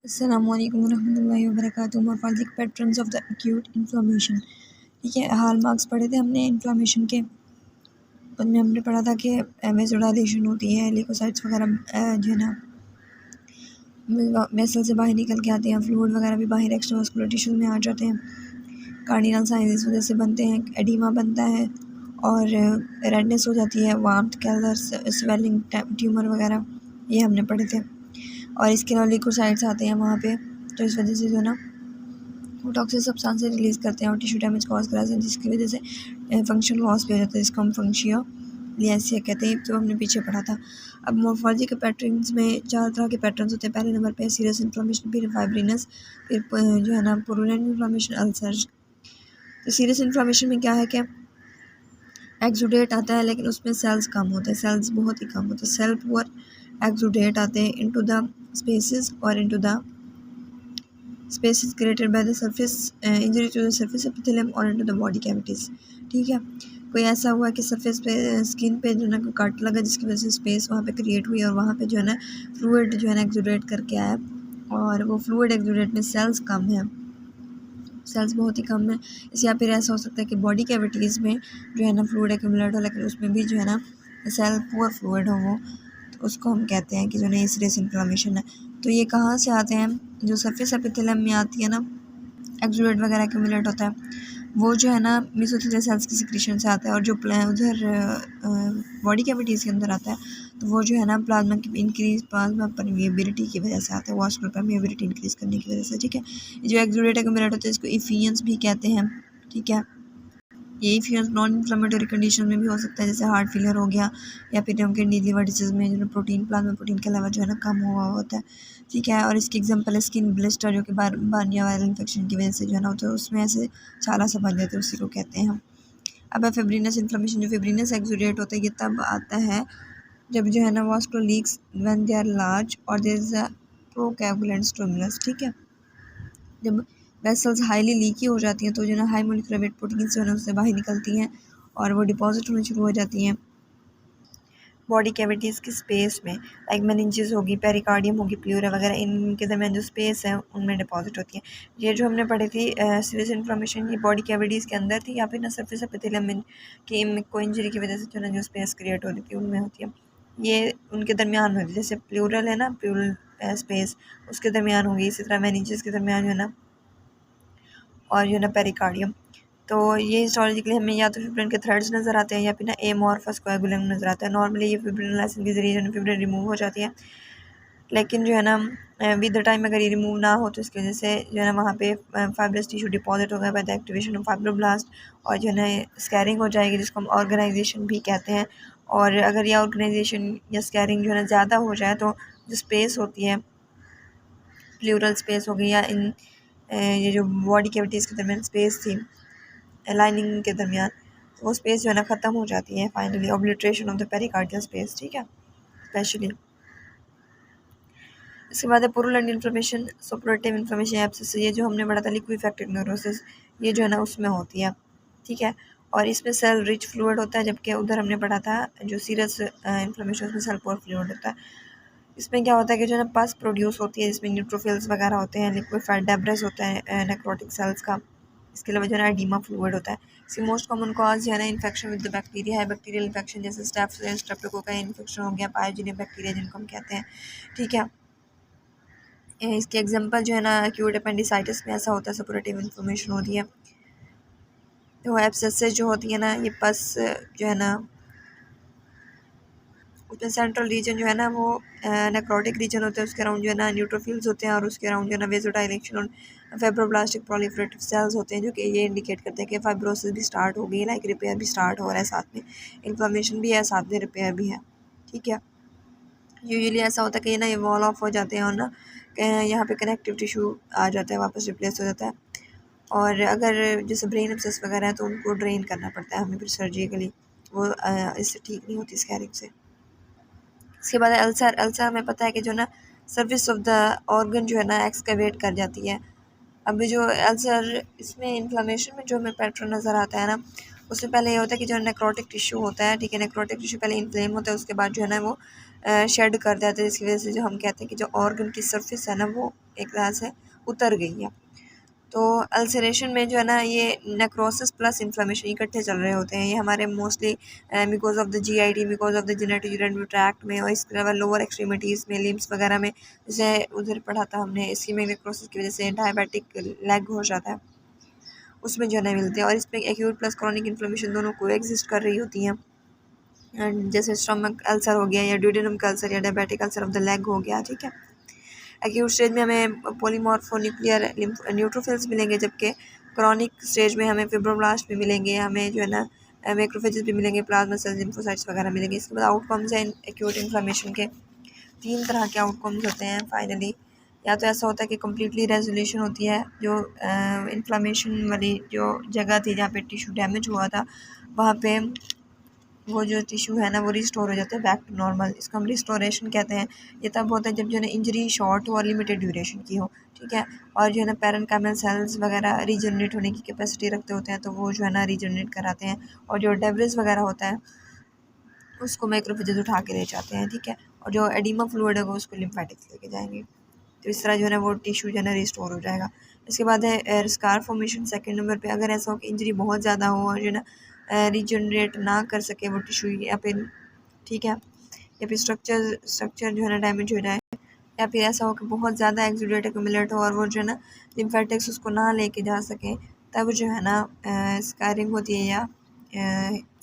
अस्सलामुअलैकुम वरहमतुल्लाहि वबरकातुहू। Morphologic patterns of the acute inflammation. ठीक है, हाल मार्क्स पढ़े थे हमने इन्फ्लेमेशन के। उनमें हमने पढ़ा था कि वेसोडाइलेशन होती है, ल्यूकोसाइट्स वगैरह जो है ना वेसल से बाहर निकल के आते हैं, फ्लूइड वगैरह भी बाहर एक्स्ट्रावास्कुलर टिश्यूज में आ जाते हैं। कार्डिनल साइंस इस वजह से बनते हैं, एडिमा बनता है और रेडनेस हो जाती है, वार्मथ, कैलर्स, स्वेलिंग, ट्यूमर वगैरह, ये हमने पढ़े थे। और इसके अलावा ल्यूकोसाइट्स आते हैं वहाँ पे, तो इस वजह से जो है ना वो टॉक्सिक सब्सटेंस रिलीज़ करते हैं और टिश्यू डैमेज कॉज कराते हैं, जिसकी वजह से फंक्शनल लॉस भी हो जाता है, जिसको हम फंक्शियो लियासिया कहते हैं। तो हमने पीछे पढ़ा था। अब मोर्फोलॉजी के पैटर्न्स में 4 तरह के पैटर्न्स होते हैं। पहले नंबर पे सीरियस इन्फ्लेमेशन, फिर फाइब्रिनस, फिर जो है ना पुरुलेंट इन्फ्लेमेशन, अल्सर। तो सीरियस इन्फ्लेमेशन में क्या है कि एक्सुडेट आता है, लेकिन उसमें सेल्स कम होते हैं, सेल्स बहुत ही कम होते हैं। सेल पुअर एक्सुडेट आते हैं इनटू द स्पेसेस और into the spaces created by the surface injury to the surface epithelium or into the body cavities। ठीक है, कोई ऐसा हुआ कि सरफेस पे स्किन पे जो है ना कोई कट लगा, जिसकी वजह से स्पेस वहाँ पे क्रिएट हुई और वहाँ पे जो है ना फ्लूइड जो है ना एक्सुडेट करके आया, और वो फ्लूइड एक्सुडेट में सेल्स कम है, सेल्स बहुत ही कम है। इस या फिर ऐसा हो सकता है कि बॉडी कैविटीज़ में जो है ना फ्लूइड एक्यूमुलेट हो, लेकिन उसमें भी जो है ना सेल पुअर फ्लूइड हो वो, तो उसको हम कहते हैं कि जो ना सीरियस इन्फ्लेमेशन है। तो ये कहाँ से आते हैं? जो सरफेस एपिथेलियम में आती है ना, एक्सुडेट वगैरह एक्यूमुलेट होता है, वो जो है ना मेसोथेलियल सेल्स की सिक्रीशन से आता है। और जो उधर बॉडी कैविटीज़ के अंदर आता है, तो वो जो है ना प्लाज्मा की इंक्रीज, प्लाज्मा परमिएबिलिटी की वजह से आता है, वास्कुलर परमिएबिलिटी इंक्रीज करने की वजह से। ठीक है, जो एक्सुडेट एक्यूमुलेट होता है इसको इफियंस भी कहते हैं। ठीक है, ये इफियंस नॉन इन्फ्लेमेटरी कंडीशन में भी हो सकता है, जैसे हार्ट फेलियर हो गया, या फिर हम किडनी लिवर डिसीज में जो प्रोटीन, प्लाज्मा प्रोटीन के अलावा जो है ना कम हुआ होता है। ठीक है, और इसकी एग्जांपल है स्किन ब्लिस्टर, जो कि बारनिया वायरल इन्फेक्शन की वजह से जो है ना, तो उसमें ऐसे छाला सा बन जाता है, उसी को कहते हैं हम। अब है फिब्रिनस इन्फ्लेमेशन। जो फिब्रिनस एक्सुडेट होता है, ये तब आता है जब जो है ना vascular leaks when they are large और there is a procoagulant stimulus. ठीक है, जब वेसल्स हाईली लीकी हो जाती हैं, तो जो है ना हाई मोलिकुलर वेट प्रोटीन्स जो है ना उससे बाहर निकलती हैं और वो डिपॉजिट होनी शुरू हो जाती हैं बॉडी कैविटीज़ की स्पेस में, लाइक मेनिंजेस होगी, पेरिकार्डियम होगी, प्लूरा वगैरह, इनके दरमियान जो स्पेस है उनमें डिपॉजिट होती है। ये जो हमने पढ़ी थी सीरियस इन्फ्लेमेशन, ये बॉडी कैविटीज़ के अंदर थी, या फिर ना सरफेस एपिथेलियम में की कोई इंजरी की वजह से जो ना जो स्पेस क्रिएट हो रही थी उनमें होती है। ये उनके दरमियान में होती है, जैसे प्लूरल है ना, प्लूरल स्पेस उसके दरमियान होगी, इसी तरह मेनिंजेस के दरमियान जो है ना, और जो है ना पेरिकार्डियम। तो ये हिस्टोलॉजिकली हमें या तो फिब्रिन के थ्रेड्स नज़र आते हैं, या फिर ना एमॉर्फस कोएगुलम नज़र आता है। नॉर्मली ये फिब्रिनलाइसिन के जरिए जो है फिब्रिन रिमूव हो जाती है, लेकिन जो है ना विद द टाइम अगर ये रिमूव ना हो, तो इसकी वजह से जो है ना वहाँ पे फाइब्रस टिश्यू डिपॉजिट होगा by the activation of fibroblast, और जो है ना स्कैरिंग हो जाएगी, जिसको हम ऑर्गेनाइजेशन भी कहते हैं। और अगर यह ऑर्गेनाइजेशन या स्कैरिंग जो है ना ज़्यादा हो जाए, तो जो स्पेस होती है, प्लूरल स्पेस हो गई, या इन ये जो बॉडी कैविटीज़ के दरमियान स्पेस थी लाइनिंग के दरमियान, तो वो स्पेस जो है ना ख़त्म हो जाती है finally, obliteration of the pericardial space. ठीक है, स्पेशली। इसके बाद है purulent inflammation, suppurative inflammation, abscess. ये जो हमने पढ़ा था लिक्विफैक्टिक न्यूरोसिस, ये जो है ना उसमें होती है। ठीक है, और इसमें सेल रिच फ्लूइड होता है, जबकि उधर हमने पढ़ा था जो सीरियस इन्फ्लेमेशन, उसमें सेल पोर फ्लूइड होता है। इसमें क्या होता है कि जो है ना पस प्रोड्यूस होती है, जिसमें न्यूट्रोफिल्स वगैरह होते हैं, लिक्विड फैट डेब्रिस होता है नेक्रोटिक सेल्स का। इसके अलावा जो है ना एडिमा फ्लूइड होता है। इसकी मोस्ट कॉमन कॉज जो है ना इन्फेक्शन विद द बैक्टीरिया है, बैक्टीरियल इन्फेक्शन, जैसे स्ट्रेप्टोकोकस इन्फेक्शन हो गया, पायोजेनिक बैक्टीरिया जिनको हम कहते हैं। ठीक है, इसके एग्जांपल जो है ना एक्यूट अपेंडिसाइटिस में ऐसा होता है, सपोरेटिव इन्फ्लेमेशन होती है। तो एब्सेसेस जो होती है ना, ये पस जो है ना उसमें सेंट्रल रीजन जो है ना वो नेक्रोटिक रीजन होता है, उसके अराउंड जो है ना न्यूट्रोफिल्स होते हैं, और उसके अराउंड जो है ना वेसोडाइलेशन और फाइब्रोब्लास्टिक प्रोलिफरेटिव सेल्स होते हैं, जो कि ये इंडिकेट करते हैं कि फाइब्रोसिस भी स्टार्ट हो गई, लाइक रिपेयर भी स्टार्ट हो रहा है, साथ में इन्फ्लेमेशन भी है, साथ में रिपेयर भी है। ठीक है, यूजुअली ऐसा होता है कि ना ये वॉल ऑफ हो जाते हैं, और ना यहाँ पे कनेक्टिव टिश्यू आ जाता है, वापस रिप्लेस हो जाता है। और अगर जैसे ब्रेन एब्सेस वगैरह है, तो उनको ड्रेन करना पड़ता है हमें फिर सर्जिकली, वो इससे ठीक नहीं होती स्कैरिंग से। इसके बाद अल्सर। अल्सर हमें पता है कि जो ना सर्विस ऑफ द ऑर्गन जो है ना एक्सकवेट कर जाती है। अभी जो अल्सर, इसमें इन्फ्लेमेशन में जो हमें पैटर्न नज़र आता है ना, उससे पहले ये होता है कि जो नेक्रोटिक टिश्यू होता है, ठीक है, नेक्रोटिक टिश्यू पहले इन्फ्लेम होता है, उसके बाद जो है ना वो शेड कर देते हैं, जिसकी वजह से जो हम कहते हैं कि जो ऑर्गन की सरफेस है ना वो एक तरह से उतर गई है। तो अल्सरेशन में जो है ना ये नेक्रोसिस प्लस इन्फ्लेमेशन इकट्ठे चल रहे होते हैं। ये हमारे mostly because of the GIT, because of the genetic urinary tract में, और इसके अलावा लोअर एक्सट्रीमिटीज़ में, लिम्स वगैरह में, जैसे उधर पढ़ा था हमने, इस्कीमिक नेक्रोसिस की वजह से डायबिटिक लेग हो जाता है, उसमें जो है ना मिलते हैं। और इसमें एक्यूट प्लस क्रॉनिक इन्फ्लेमेशन दोनों को एग्जिस्ट कर रही होती हैं। एंड जैसे स्टमक अल्सर हो गया, या ड्यूडेनम का अल्सर, या diabetic ulcer of the leg हो गया, ठीक है। एक्यूट स्टेज में हमें पॉलीमॉर्फोन्यूक्लियर न्यूट्रोफिल्स मिलेंगे, जबकि क्रॉनिक स्टेज में हमें फिब्रोब्लास्ट भी मिलेंगे, हमें जो है ना मैक्रोफेजेस भी मिलेंगे, प्लाज्मा सेल्स, लिम्फोसाइट्स वगैरह मिलेंगे। इसके बाद आउटकम्स हैं एक्यूट इन्फ्लेमेशन के, 3 तरह के आउटकम्स होते हैं फाइनली। या तो ऐसा होता है कि कम्प्लीटली रेजोल्यूशन होती है, जो इन्फ्लेमेशन वाली जो जगह थी जहाँ पे टिश्यू डैमेज हुआ था, वहाँ पे वो जो टिश्यू है ना वो रिस्टोर हो जाता है बैक टू नॉर्मल। इसको हम रिस्टोरेशन कहते हैं। ये तब होता है जब जो है ना इंजरी शॉर्ट हो और लिमिटेड ड्यूरेशन की हो, ठीक है। और जो है ना पैरेन्काइमल सेल्स वगैरह रीजनरेट होने की कैपेसिटी रखते होते हैं, तो वो जो है ना रीजनरेट कराते हैं। और जो डेब्रिस वगैरह होता है उसको मैक्रोफेजेस उठा के ले जाते हैं, ठीक है। और जो एडिमा फ्लूइड है वो उसको लिम्फेटिक्स लेके जाएंगे। तो इस तरह जो है ना वो टिश्यू जो है ना रिस्टोर हो जाएगा। इसके बाद है स्कार फॉर्मेशन सेकंड नंबर पे। अगर ऐसा हो कि इंजरी बहुत ज़्यादा हो और जो है ना रीजनरेट ना कर सके वो टिश्यू, या फिर ठीक है, या फिर स्ट्रक्चर जो है ना डैमेज हो जाए, या फिर ऐसा हो कि बहुत ज़्यादा एक्सुडेट एक्यूमुलेट हो और वो जो है ना लिम्फेटिक्स उसको ना लेके जा सकें, तब जो है ना स्कारिंग होती है या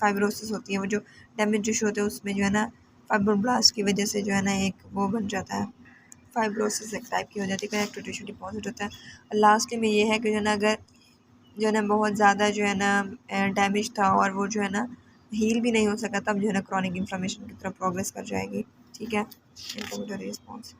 फाइब्रोसिस होती है। वो जो डैमेज टिश्यू होते हैं उसमें जो है ना फाइब्रोब्लास्ट की वजह से जो है ना एक वो बन जाता है, फाइब्रोसिस एक टाइप की हो जाती है, कनेक्टिव टिश्यू डिपॉजिट होता है। और लास्ट में ये है कि जो है ना अगर जो है ना बहुत ज़्यादा जो है ना डैमेज था और वो जो है ना हील भी नहीं हो सका, तब जो है ना क्रॉनिक इन्फ्लेमेशन की तरफ प्रोग्रेस कर जाएगी, ठीक है। Inflammatory response.